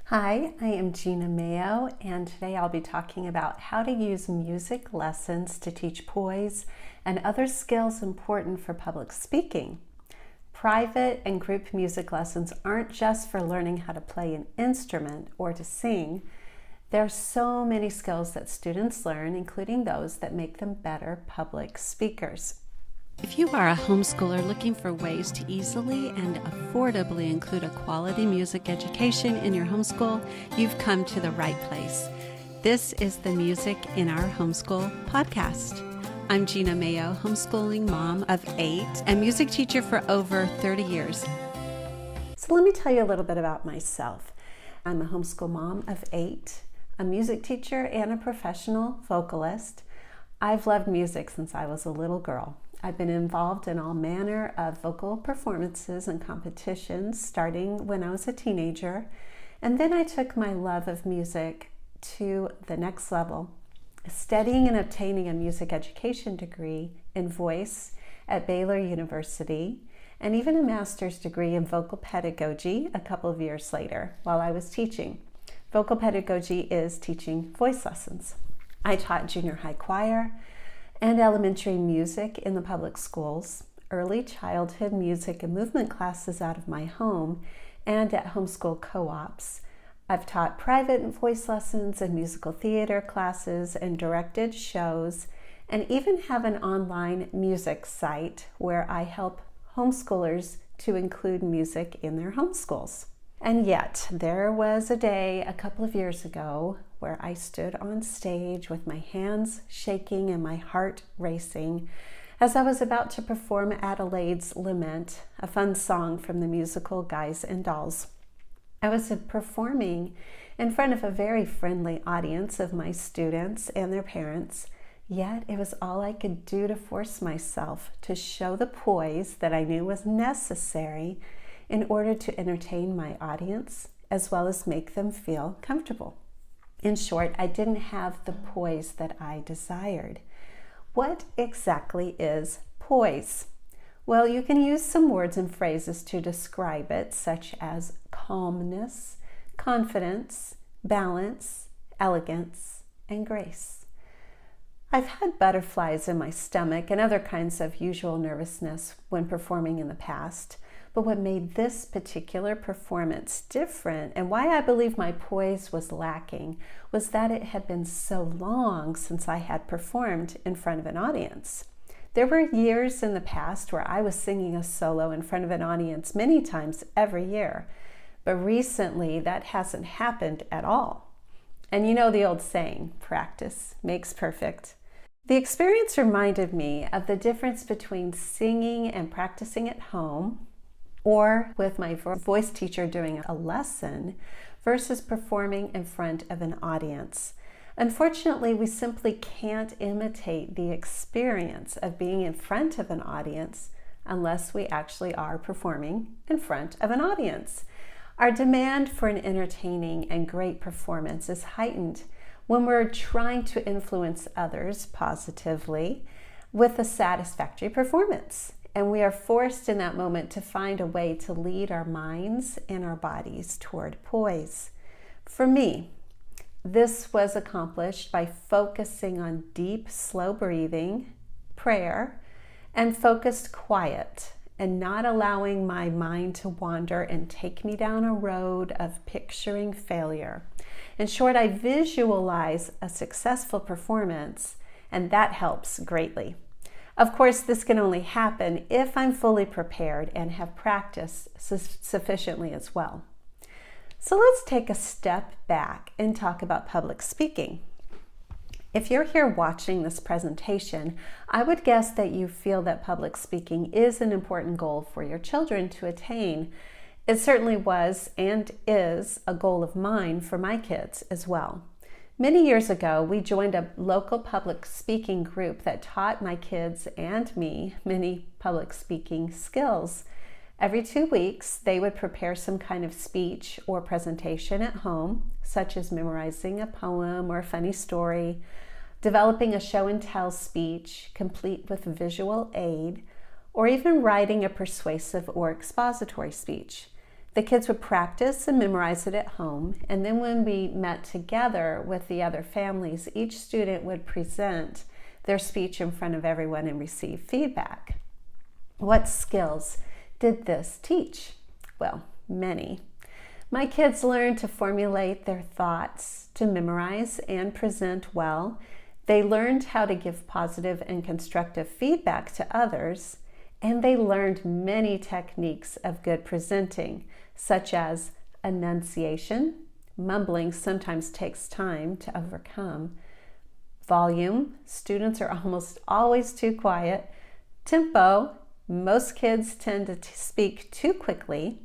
Hi, I am Gena Mayo, and today I'll be talking about how to use music lessons to teach poise and other skills important for public speaking. Private and group music lessons aren't just for learning how to play an instrument or to sing. There are so many skills that students learn, including those that make them better public speakers. If you are a homeschooler looking for ways to easily and affordably include a quality music education in your homeschool, you've come to the right place. This is the Music in Our Homeschool podcast. I'm Gena Mayo, homeschooling mom of 8 and music teacher for over 30 years. So let me tell you a little bit about myself. I'm a homeschool mom of 8, a music teacher, and a professional vocalist. I've loved music since I was a little girl. I've been involved in all manner of vocal performances and competitions starting when I was a teenager, and then I took my love of music to the next level, studying and obtaining a music education degree in voice at Baylor University, and even a master's degree in vocal pedagogy a couple of years later while I was teaching. Vocal pedagogy is teaching voice lessons. I taught junior high choir and elementary music in the public schools, early childhood music and movement classes out of my home, and at homeschool co-ops. I've taught private voice lessons and musical theater classes and directed shows, and even have an online music site where I help homeschoolers to include music in their homeschools. And yet, there was a day a couple of years ago where I stood on stage with my hands shaking and my heart racing as I was about to perform Adelaide's Lament, a fun song from the musical Guys and Dolls. I was performing in front of a very friendly audience of my students and their parents, yet it was all I could do to force myself to show the poise that I knew was necessary in order to entertain my audience as well as make them feel comfortable. In short, I didn't have the poise that I desired. What exactly is poise? Well, you can use some words and phrases to describe it, such as calmness, confidence, balance, elegance, and grace. I've had butterflies in my stomach and other kinds of usual nervousness when performing in the past. But what made this particular performance different and why I believe my poise was lacking was that it had been so long since I had performed in front of an audience. There were years in the past where I was singing a solo in front of an audience many times every year, but recently that hasn't happened at all. And you know the old saying, practice makes perfect. The experience reminded me of the difference between singing and practicing at home, or with my voice teacher doing a lesson, versus performing in front of an audience. Unfortunately, we simply can't imitate the experience of being in front of an audience unless we actually are performing in front of an audience. Our demand for an entertaining and great performance is heightened when we're trying to influence others positively with a satisfactory performance. And we are forced in that moment to find a way to lead our minds and our bodies toward poise. For me, this was accomplished by focusing on deep, slow breathing, prayer, and focused quiet, and not allowing my mind to wander and take me down a road of picturing failure. In short, I visualize a successful performance, and that helps greatly. Of course, this can only happen if I'm fully prepared and have practiced sufficiently as well. So let's take a step back and talk about public speaking. If you're here watching this presentation, I would guess that you feel that public speaking is an important goal for your children to attain. It certainly was and is a goal of mine for my kids as well. Many years ago, we joined a local public speaking group that taught my kids and me many public speaking skills. Every 2 weeks, they would prepare some kind of speech or presentation at home, such as memorizing a poem or a funny story, developing a show and tell speech, complete with visual aid, or even writing a persuasive or expository speech. The kids would practice and memorize it at home, and then when we met together with the other families, each student would present their speech in front of everyone and receive feedback. What skills did this teach? Well, many. My kids learned to formulate their thoughts, to memorize and present well. They learned how to give positive and constructive feedback to others, and they learned many techniques of good presenting, such as enunciation. Mumbling sometimes takes time to overcome. Volume, students are almost always too quiet. Tempo, most kids tend to speak too quickly.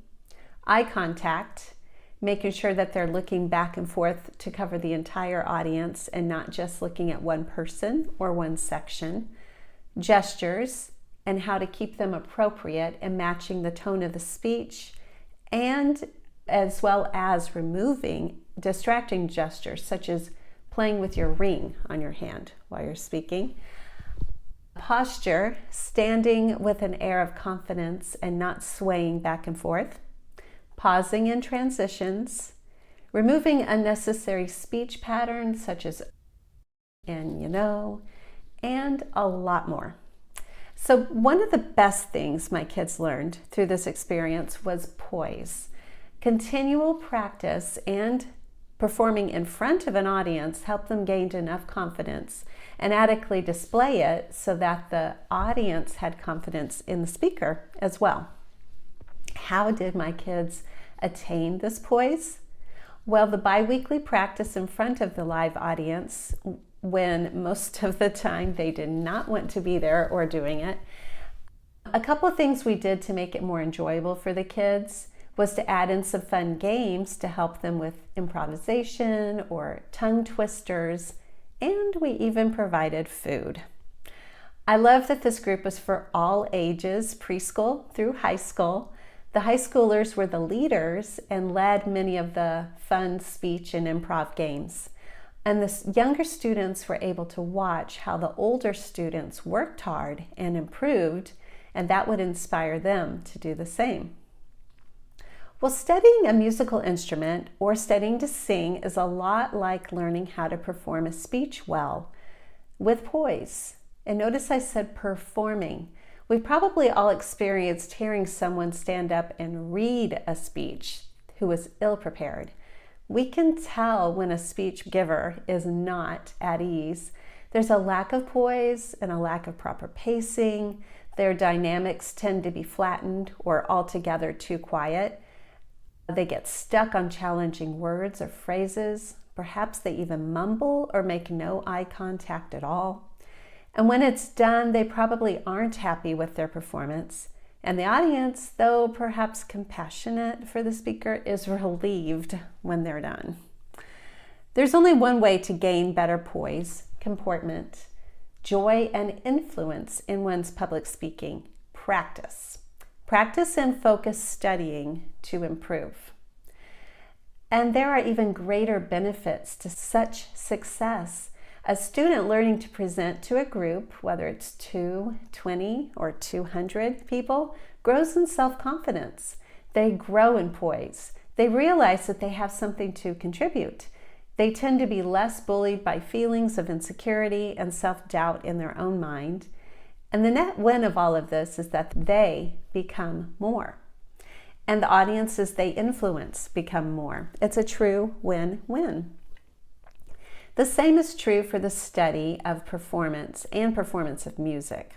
Eye contact, making sure that they're looking back and forth to cover the entire audience and not just looking at one person or one section. Gestures, and how to keep them appropriate and matching the tone of the speech, and as well as removing distracting gestures such as playing with your ring on your hand while you're speaking. Posture, standing with an air of confidence and not swaying back and forth. Pausing in transitions. Removing unnecessary speech patterns such as and and a lot more. So one of the best things my kids learned through this experience was poise. Continual practice and performing in front of an audience helped them gain enough confidence and adequately display it so that the audience had confidence in the speaker as well. How did my kids attain this poise? Well, the bi-weekly practice in front of the live audience, when most of the time they did not want to be there or doing it. A couple of things we did to make it more enjoyable for the kids was to add in some fun games to help them with improvisation or tongue twisters, and we even provided food. I love that this group was for all ages, preschool through high school. The high schoolers were the leaders and led many of the fun speech and improv games. And the younger students were able to watch how the older students worked hard and improved, and that would inspire them to do the same. Well, studying a musical instrument or studying to sing is a lot like learning how to perform a speech well with poise. And notice I said performing. We've probably all experienced hearing someone stand up and read a speech who was ill-prepared. We can tell when a speech giver is not at ease. There's a lack of poise and a lack of proper pacing. Their dynamics tend to be flattened or altogether too quiet. They get stuck on challenging words or phrases. Perhaps they even mumble or make no eye contact at all. And when it's done, they probably aren't happy with their performance. And the audience, though perhaps compassionate for the speaker, is relieved when they're done. There's only one way to gain better poise, comportment, joy, and influence in one's public speaking: practice. Practice and focused studying to improve. And there are even greater benefits to such success. A student learning to present to a group, whether it's 2, 20, or 200 people, grows in self-confidence. They grow in poise. They realize that they have something to contribute. They tend to be less bullied by feelings of insecurity and self-doubt in their own mind. And the net win of all of this is that they become more. And the audiences they influence become more. It's a true win-win. The same is true for the study of performance and performance of music.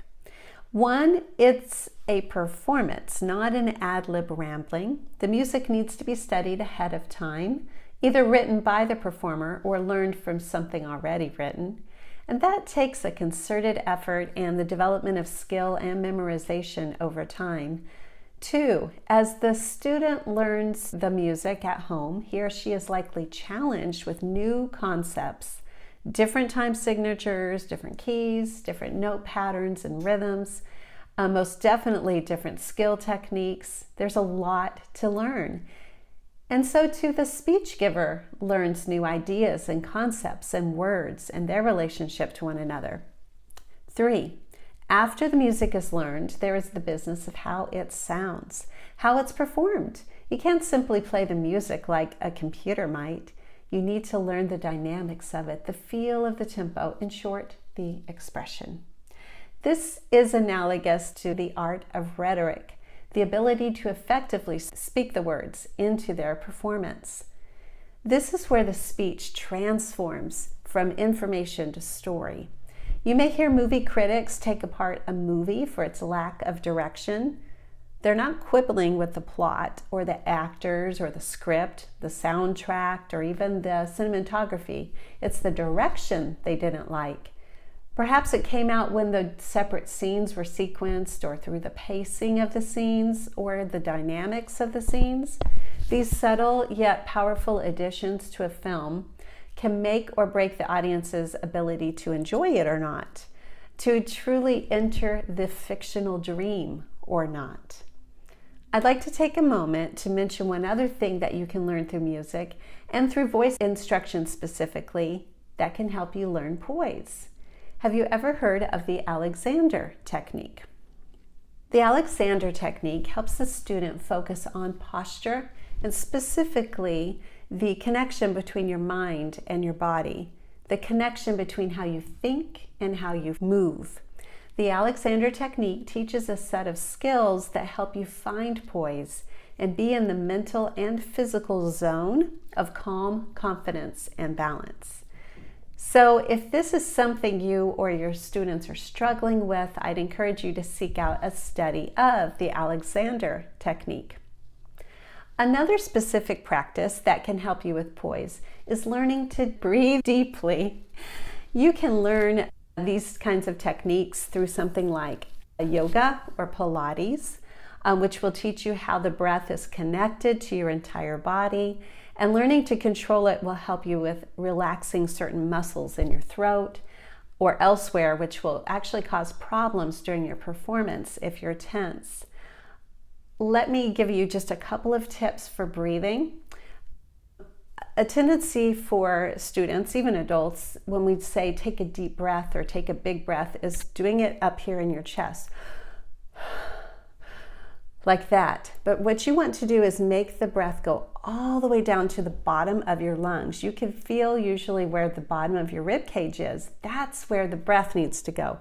One, it's a performance, not an ad-lib rambling. The music needs to be studied ahead of time, either written by the performer or learned from something already written. And that takes a concerted effort and the development of skill and memorization over time. 2, as the student learns the music at home, he or she is likely challenged with new concepts, different time signatures, different keys, different note patterns and rhythms, most definitely different skill techniques. There's a lot to learn. And so too, the speech giver learns new ideas and concepts and words and their relationship to one another. 3, after the music is learned, there is the business of how it sounds, how it's performed. You can't simply play the music like a computer might. You need to learn the dynamics of it, the feel of the tempo, in short, the expression. This is analogous to the art of rhetoric, the ability to effectively speak the words into their performance. This is where the speech transforms from information to story. You may hear movie critics take apart a movie for its lack of direction. They're not quibbling with the plot or the actors or the script, the soundtrack, or even the cinematography. It's the direction they didn't like. Perhaps it came out when the separate scenes were sequenced, or through the pacing of the scenes or the dynamics of the scenes. These subtle yet powerful additions to a film can make or break the audience's ability to enjoy it or not, to truly enter the fictional dream or not. I'd like to take a moment to mention one other thing that you can learn through music and through voice instruction specifically that can help you learn poise. Have you ever heard of the Alexander technique? The Alexander technique helps the student focus on posture and specifically the connection between your mind and your body, the connection between how you think and how you move. The Alexander technique teaches a set of skills that help you find poise and be in the mental and physical zone of calm, confidence, and balance. So if this is something you or your students are struggling with, I'd encourage you to seek out a study of the Alexander technique. Another specific practice that can help you with poise is learning to breathe deeply. You can learn these kinds of techniques through something like yoga or Pilates, which will teach you how the breath is connected to your entire body. And learning to control it will help you with relaxing certain muscles in your throat or elsewhere, which will actually cause problems during your performance if you're tense. Let me give you just a couple of tips for breathing. A tendency for students, even adults, when we say take a deep breath or take a big breath, is doing it up here in your chest. Like that. But what you want to do is make the breath go all the way down to the bottom of your lungs. You can feel usually where the bottom of your rib cage is. That's where the breath needs to go,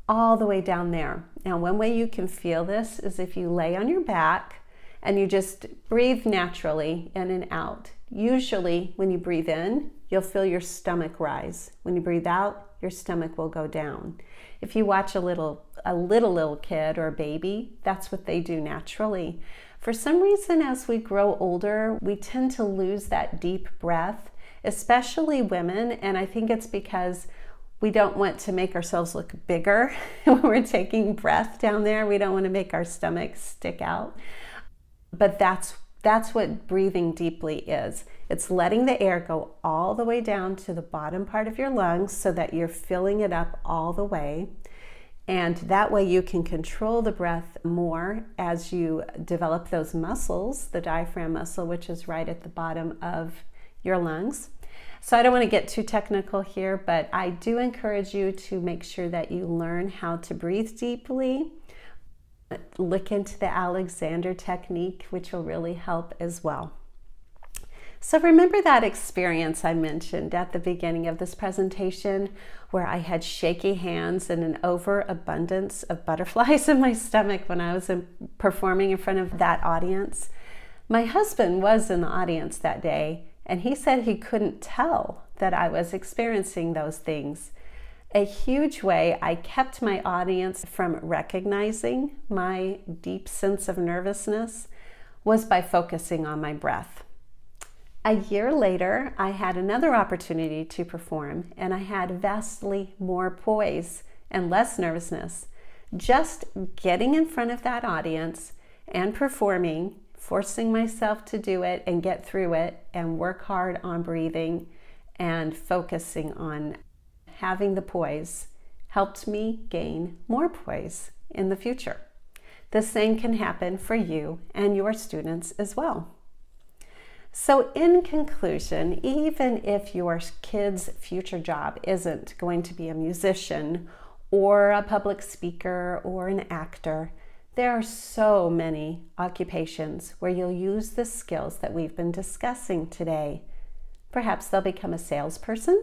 all the way down there. Now, one way you can feel this is if you lay on your back and you just breathe naturally in and out. Usually when you breathe in, you'll feel your stomach rise. When you breathe out, your stomach will go down. If you watch a little kid or a baby, that's what they do naturally. For some reason, as we grow older, we tend to lose that deep breath, especially women, and I think it's because we don't want to make ourselves look bigger when we're taking breath down there. We don't want to make our stomach stick out. But that's what breathing deeply is. It's letting the air go all the way down to the bottom part of your lungs so that you're filling it up all the way. And that way you can control the breath more as you develop those muscles, the diaphragm muscle, which is right at the bottom of your lungs. So I don't want to get too technical here, but I do encourage you to make sure that you learn how to breathe deeply. Look into the Alexander technique, which will really help as well. So remember that experience I mentioned at the beginning of this presentation where I had shaky hands and an overabundance of butterflies in my stomach when I was performing in front of that audience? My husband was in the audience that day, and he said he couldn't tell that I was experiencing those things. A huge way I kept my audience from recognizing my deep sense of nervousness was by focusing on my breath. A year later, I had another opportunity to perform, and I had vastly more poise and less nervousness. Just getting in front of that audience and performing, forcing myself to do it and get through it and work hard on breathing and focusing on having the poise helped me gain more poise in the future. The same can happen for you and your students as well. So in conclusion, even if your kid's future job isn't going to be a musician or a public speaker or an actor, There are so many occupations where you'll use the skills that we've been discussing today. Perhaps they'll become a salesperson,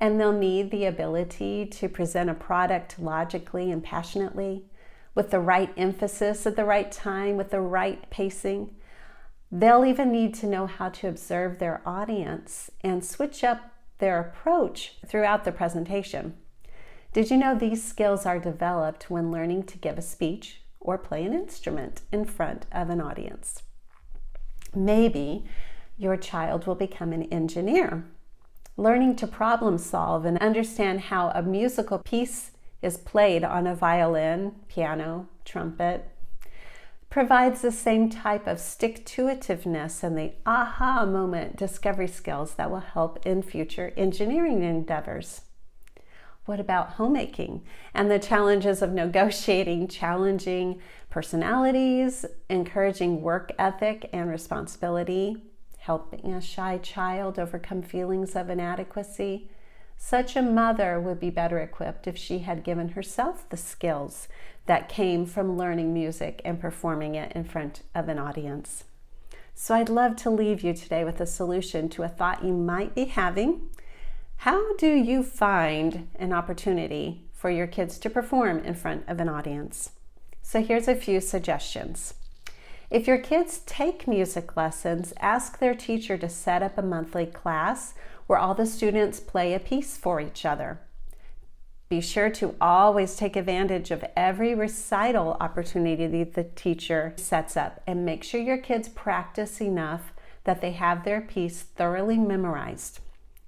and they'll need the ability to present a product logically and passionately, with the right emphasis at the right time, with the right pacing. They'll even need to know how to observe their audience and switch up their approach throughout the presentation. Did you know these skills are developed when learning to give a speech or play an instrument in front of an audience? Maybe your child will become an engineer. Learning to problem solve and understand how a musical piece is played on a violin, piano, trumpet, provides the same type of stick-to-itiveness and the aha moment discovery skills that will help in future engineering endeavors. What about homemaking and the challenges of negotiating challenging personalities, encouraging work ethic and responsibility, helping a shy child overcome feelings of inadequacy? Such a mother would be better equipped if she had given herself the skills that came from learning music and performing it in front of an audience. So I'd love to leave you today with a solution to a thought you might be having. How do you find an opportunity for your kids to perform in front of an audience? So here's a few suggestions. If your kids take music lessons, ask their teacher to set up a monthly class where all the students play a piece for each other. Be sure to always take advantage of every recital opportunity the teacher sets up, and make sure your kids practice enough that they have their piece thoroughly memorized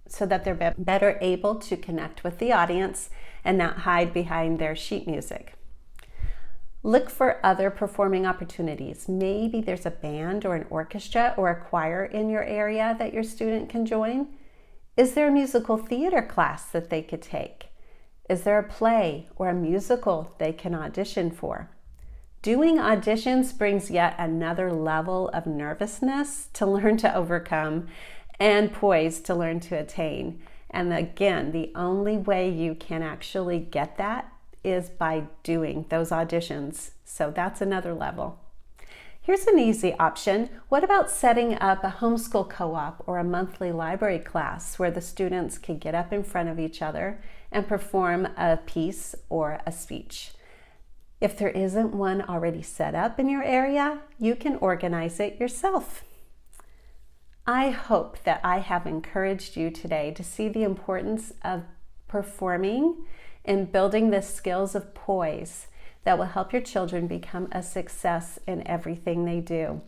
so that they're better able to connect with the audience and not hide behind their sheet music. Look for other performing opportunities. Maybe there's a band or an orchestra or a choir in your area that your student can join. Is there a musical theater class that they could take? Is there a play or a musical they can audition for? Doing auditions brings yet another level of nervousness to learn to overcome and poise to learn to attain. And again, the only way you can actually get that is by doing those auditions. So that's another level. Here's an easy option. What about setting up a homeschool co-op or a monthly library class where the students can get up in front of each other and perform a piece or a speech? If there isn't one already set up in your area, you can organize it yourself. I hope that I have encouraged you today to see the importance of performing and building the skills of poise that will help your children become a success in everything they do.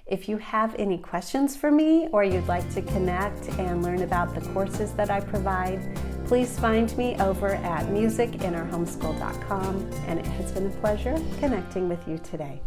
If you have any questions for me or you'd like to connect and learn about the courses that I provide, please find me over at musicinourhomeschool.com, and it has been a pleasure connecting with you today.